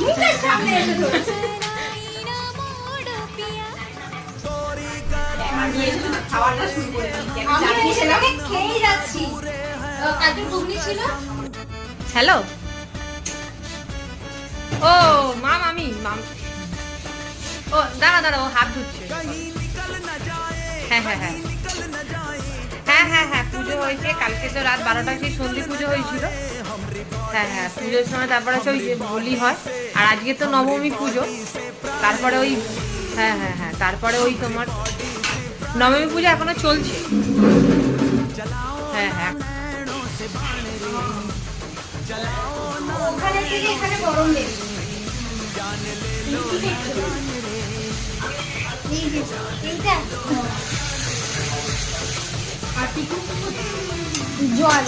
মুখের সামনে এসে ধরেছে। খাওয়াটা শুরু করে দিয়েছি। আমি ছেলেকে খেয়েই যাচ্ছি। কালকে ঘুগনি ছিল। হ্যালো, ও মাম, আমি মাম, ও দাঁড়া দাঁড়া, ও হাত ধুচ্ছে। হ্যাঁ হ্যাঁ হ্যাঁ হ্যাঁ হ্যাঁ হ্যাঁ, পুজো হয়েছে কালকে, তো রাত 12টায় সেই সন্ধি পুজো হয়েছিল। হ্যাঁ হ্যাঁ, পুজোর সময় তারপরে সেই বলি হয়, আর আজকে তো নবমী পুজো, তারপরে ওই, হ্যাঁ হ্যাঁ হ্যাঁ, তারপরে ওই তোমার নবমী পুজো এখনো চলছে। হ্যাঁ হ্যাঁ, ওখানে থেকে এখানে গরম লেগে জল